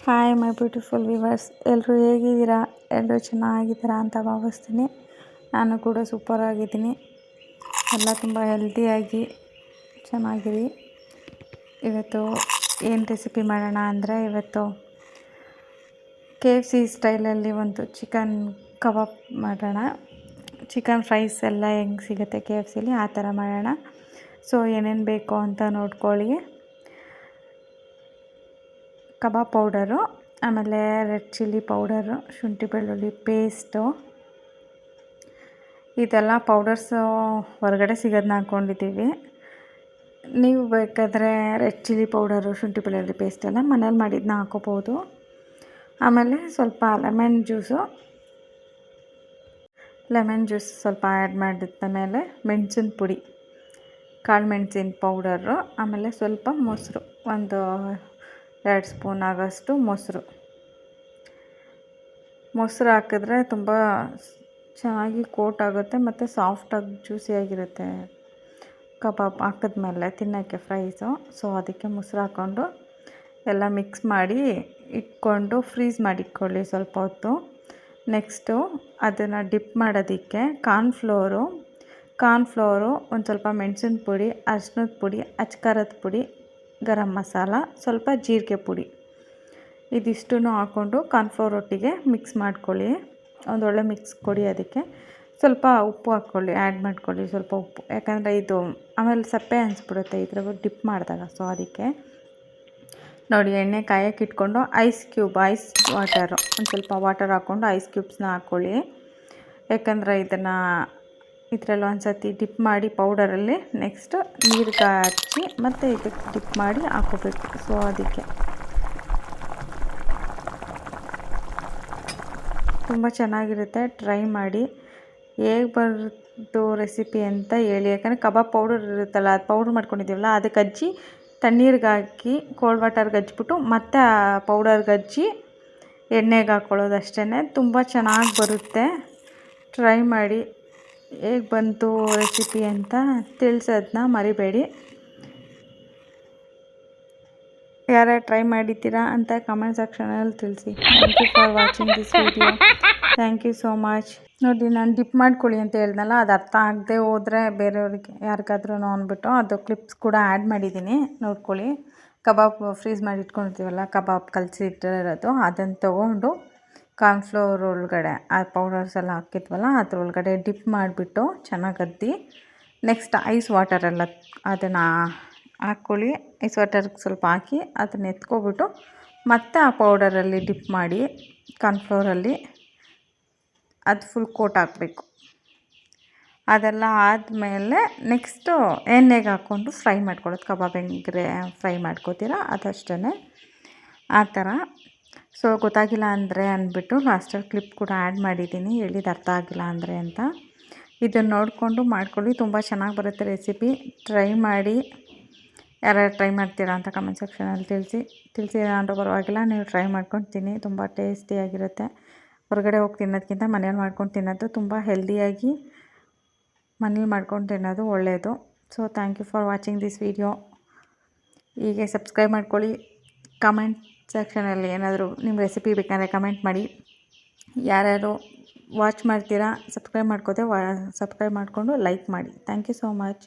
Hi my beautiful viewers, ಎಲ್ಲರೂ ಹೇಗಿದ್ದೀರಾ? ಎಲ್ಲರೂ ಚೆನ್ನಾಗಿದ್ದೀರಾ ಅಂತ ಭಾವಿಸ್ತೀನಿ. ನಾನು ಕೂಡ ಸೂಪರ್ ಆಗಿದ್ದೀನಿ. ಎಲ್ಲ ತುಂಬ ಹೆಲ್ತಿಯಾಗಿ ಚೆನ್ನಾಗಿರಿ. ಇವತ್ತು ಏನು ರೆಸಿಪಿ ಮಾಡೋಣ ಅಂದರೆ, ಇವತ್ತು KFC ಸ್ಟೈಲಲ್ಲಿ ಒಂದು ಚಿಕನ್ ಕಬಾಬ್ ಮಾಡೋಣ. ಚಿಕನ್ ಫ್ರೈಸ್ ಎಲ್ಲ ಹೆಂಗೆ ಸಿಗುತ್ತೆ KFCಲಿ ಆ ಥರ ಮಾಡೋಣ. ಸೊ ಏನೇನು ಬೇಕು ಅಂತ ನೋಡ್ಕೊಳ್ಳಿ. ಕಬಾಬ್ ಪೌಡರು, ಆಮೇಲೆ ರೆಡ್ ಚಿಲ್ಲಿ ಪೌಡರು, ಶುಂಠಿ ಬೆಳ್ಳುಳ್ಳಿ ಪೇಸ್ಟು, ಇದೆಲ್ಲ ಪೌಡರ್ಸು ಹೊರಗಡೆ ಸಿಗೋದನ್ನ ಹಾಕ್ಕೊಂಡಿದ್ದೀವಿ. ನೀವು ಬೇಕಾದರೆ ರೆಡ್ ಚಿಲ್ಲಿ ಪೌಡರು, ಶುಂಠಿ ಬೆಳ್ಳುಳ್ಳಿ ಪೇಸ್ಟ್ ಎಲ್ಲ ಮನೇಲಿ ಮಾಡಿದ್ದನ್ನ ಹಾಕೋಬೋದು. ಆಮೇಲೆ ಸ್ವಲ್ಪ ಲೆಮನ್ ಜ್ಯೂಸ್ ಸ್ವಲ್ಪ ಆ್ಯಡ್ ಮಾಡಿದ ಮೇಲೆ ಮೆಣಸಿನ ಪುಡಿ, ಕಾಳು ಮೆಣಸಿನ ಪೌಡರು, ಆಮೇಲೆ ಸ್ವಲ್ಪ ಮೊಸರು, ಒಂದು 2 ಸ್ಪೂನ್ ಆಗೋಷ್ಟು ಮೊಸರು ಹಾಕಿದ್ರೆ ತುಂಬ ಚೆನ್ನಾಗಿ ಕೋಟ್ ಆಗುತ್ತೆ ಮತ್ತು ಸಾಫ್ಟಾಗಿ ಜ್ಯೂಸಿಯಾಗಿರುತ್ತೆ ಕಬಾಬ್ ಹಾಕಿದ್ಮೇಲೆ ತಿನ್ನೋಕ್ಕೆ ಫ್ರೈಸು. ಸೊ ಅದಕ್ಕೆ ಮೊಸರು ಹಾಕ್ಕೊಂಡು ಎಲ್ಲ ಮಿಕ್ಸ್ ಮಾಡಿ ಇಟ್ಕೊಂಡು ಫ್ರೀಸ್ ಮಾಡಿ ಇಟ್ಕೊಳ್ಳಿ ಸ್ವಲ್ಪ ಹೊತ್ತು. ನೆಕ್ಸ್ಟು ಅದನ್ನು ಡಿಪ್ ಮಾಡೋದಕ್ಕೆ ಕಾರ್ನ್ಫ್ಲೋರು, ಒಂದು ಸ್ವಲ್ಪ ಮೆಣಸಿನ ಪುಡಿ, ಅರಿಶಿನದ ಪುಡಿ, ಅಚ್ಕಾರದ ಪುಡಿ, ಗರಂ ಮಸಾಲ, ಸ್ವಲ್ಪ ಜೀರಿಗೆ ಪುಡಿ, ಇದಿಷ್ಟನ್ನು ಹಾಕ್ಕೊಂಡು ಕಾರ್ನ್ಫ್ಲೋರ್ ಒಟ್ಟಿಗೆ ಮಿಕ್ಸ್ ಮಾಡ್ಕೊಳ್ಳಿ. ಒಂದೊಳ್ಳೆ ಮಿಕ್ಸ್ ಕೊಡಿ. ಅದಕ್ಕೆ ಸ್ವಲ್ಪ ಉಪ್ಪು ಹಾಕ್ಕೊಳ್ಳಿ, ಆ್ಯಡ್ ಮಾಡ್ಕೊಳ್ಳಿ ಸ್ವಲ್ಪ ಉಪ್ಪು, ಯಾಕಂದರೆ ಇದು ಆಮೇಲೆ ಸಪ್ಪೆ ಅನಿಸ್ಬಿಡುತ್ತೆ ಇದ್ರ ಡಿಪ್ ಮಾಡಿದಾಗ. ಸೊ ಅದಕ್ಕೆ ನೋಡಿ, ಎಣ್ಣೆ ಕಾಯಕ್ಕೆ ಇಟ್ಕೊಂಡು ಐಸ್ ವಾಟರು, ಒಂದು ಸ್ವಲ್ಪ ವಾಟರ್ ಹಾಕ್ಕೊಂಡು ಐಸ್ ಕ್ಯೂಬ್ಸ್ನ ಹಾಕ್ಕೊಳ್ಳಿ. ಯಾಕಂದರೆ ಇದರಲ್ಲಿ ಒಂದು ಸರ್ತಿ ಡಿಪ್ ಮಾಡಿ ಪೌಡರಲ್ಲಿ ನೆಕ್ಸ್ಟ್ ನೀರು ಹಚ್ಚಿ ಮತ್ತು ಇದಕ್ಕೆ ಡಿಪ್ ಮಾಡಿ ಹಾಕೋಬೇಕು. ಸೊ ಅದಕ್ಕೆ ತುಂಬ ಚೆನ್ನಾಗಿರುತ್ತೆ, ಟ್ರೈ ಮಾಡಿ. ಹೇಗೆ ಬರುತ್ತೋ ರೆಸಿಪಿ ಅಂತ ಹೇಳಿ. ಯಾಕಂದರೆ ಕಬಾಬ್ ಪೌಡರ್ ಇರುತ್ತಲ್ಲ, ಅದು ಪೌಡ್ರ್ ಮಾಡ್ಕೊಂಡಿದ್ದೀವಲ್ಲ, ಅದಕ್ಕೆ ಹಚ್ಚಿ ತಣ್ಣೀರಿಗೆ ಹಾಕಿ ಕೋಲ್ಡ್ ವಾಟರ್ಗೆ ಹಚ್ಬಿಟ್ಟು ಮತ್ತೆ ಆ ಪೌಡರ್ಗೆ ಹಚ್ಚಿ ಎಣ್ಣೆಗೆ ಹಾಕ್ಕೊಳ್ಳೋದು ಅಷ್ಟೇ. ತುಂಬ ಚೆನ್ನಾಗಿ ಬರುತ್ತೆ, ಟ್ರೈ ಮಾಡಿ. ಹೇಗೆ ಬಂತು ರೆಸಿಪಿ ಅಂತ ತಿಳಿಸೋದನ್ನ ಮರಿಬೇಡಿ. ಯಾರ್ಯಾರು ಟ್ರೈ ಮಾಡಿದ್ದೀರಾ ಅಂತ ಕಮೆಂಟ್ ಸೆಕ್ಷನಲ್ಲಿ ತಿಳಿಸಿ. Thank you for watching this video. Thank you so much. ನೋಡಿ, ನಾನು ಡಿಪ್ ಮಾಡ್ಕೊಳ್ಳಿ ಅಂತ ಹೇಳ್ದಲ್ಲ, ಅದು ಅರ್ಥ ಆಗದೆ ಹೋದರೆ ಬೇರೆಯವ್ರಿಗೆ ಯಾರಿಗಾದ್ರೂ ಅಂದ್ಬಿಟ್ಟು ಅದು ಕ್ಲಿಪ್ಸ್ ಕೂಡ ಆ್ಯಡ್ ಮಾಡಿದ್ದೀನಿ, ನೋಡ್ಕೊಳ್ಳಿ. ಕಬಾಬ್ ಫ್ರೀಸ್ ಮಾಡಿ ಇಟ್ಕೊಂಡಿರ್ತೀವಲ್ಲ, ಕಬಾಬ್ ಕಲಸಿ ಇಟ್ಟಿರೋದು, ಅದನ್ನು ತೊಗೊಂಡು ಕಾರ್ನ್ಫ್ಲೋರ್ ಒಳಗಡೆ ಆ ಪೌಡರ್ಸ್ ಎಲ್ಲ ಹಾಕಿದ್ವಲ್ಲ ಅದ್ರೊಳಗಡೆ ಡಿಪ್ ಮಾಡಿಬಿಟ್ಟು ಚೆನ್ನಾಗಿ ಅದ್ದಿ, ನೆಕ್ಸ್ಟ್ ಐಸ್ ವಾಟರೆಲ್ಲ ಅದನ್ನು ಹಾಕ್ಕೊಳ್ಳಿ. ಐಸ್ ವಾಟರ್ಗೆ ಸ್ವಲ್ಪ ಹಾಕಿ ಅದನ್ನ ಎತ್ಕೊಬಿಟ್ಟು ಮತ್ತೆ ಆ ಪೌಡರಲ್ಲಿ ಡಿಪ್ ಮಾಡಿ ಕಾರ್ನ್ಫ್ಲೋರಲ್ಲಿ ಅದು ಫುಲ್ ಕೋಟ್ ಹಾಕಬೇಕು. ಅದೆಲ್ಲ ಆದಮೇಲೆ ನೆಕ್ಸ್ಟು ಎಣ್ಣೆಗೆ ಹಾಕ್ಕೊಂಡು ಫ್ರೈ ಮಾಡ್ಕೊಳ್ಳೋದು. ಕಬಾಬ್ ಹೆಂಗೆ ಫ್ರೈ ಮಾಡ್ಕೋತೀರಾ ಅದಷ್ಟೇ, ಆ ಥರ. ಸೊ ಗೊತ್ತಾಗಿಲ್ಲ ಅಂದರೆ ಅಂದ್ಬಿಟ್ಟು ಲಾಸ್ಟಲ್ಲಿ ಕ್ಲಿಪ್ ಕೂಡ ಆ್ಯಡ್ ಮಾಡಿದ್ದೀನಿ, ಹೇಳಿದ್ದು ಅರ್ಥ ಆಗಿಲ್ಲ ಅಂದರೆ ಅಂತ. ಇದನ್ನು ನೋಡಿಕೊಂಡು ಮಾಡ್ಕೊಳ್ಳಿ, ತುಂಬ ಚೆನ್ನಾಗಿ ಬರುತ್ತೆ ರೆಸಿಪಿ. ಟ್ರೈ ಮಾಡಿ. ಯಾರ್ಯಾರು ಟ್ರೈ ಮಾಡ್ತೀರಾ ಅಂತ ಕಮೆಂಟ್ ಸೆಕ್ಷನಲ್ಲಿ ತಿಳಿಸಿಲ್ಲ ಅಂದರೂ ಪರವಾಗಿಲ್ಲ, ನೀವು ಟ್ರೈ ಮಾಡ್ಕೊಂಡು ತಿನ್ನಿ, ತುಂಬ ಟೇಸ್ಟಿಯಾಗಿರುತ್ತೆ. ಹೊರಗಡೆ ಹೋಗಿ ತಿನ್ನೋದಕ್ಕಿಂತ ಮನೇಲಿ ಮಾಡ್ಕೊಂಡು ತಿನ್ನೋದು ತುಂಬ ಹೆಲ್ದಿಯಾಗಿ, ಮನೇಲಿ ಮಾಡ್ಕೊಂಡು ತಿನ್ನೋದು ಒಳ್ಳೆಯದು. So thank you for watching this video. ಹೀಗೆ ಸಬ್ಸ್ಕ್ರೈಬ್ ಮಾಡ್ಕೊಳ್ಳಿ. ಕಮೆಂಟ್ ಸೆಕ್ಷನಲ್ಲಿ ಏನಾದರೂ ನಿಮ್ಮ ರೆಸಿಪಿ ಬೇಕಂದರೆ ಕಮೆಂಟ್ ಮಾಡಿ. ಯಾರ್ಯಾರು ವಾಚ್ ಮಾಡ್ತೀರಾ ಸಬ್ಸ್ಕ್ರೈಬ್ ಮಾಡ್ಕೋದೆ ಸಬ್ಸ್ಕ್ರೈಬ್ ಮಾಡಿಕೊಂಡು ಲೈಕ್ ಮಾಡಿ. Thank you so much.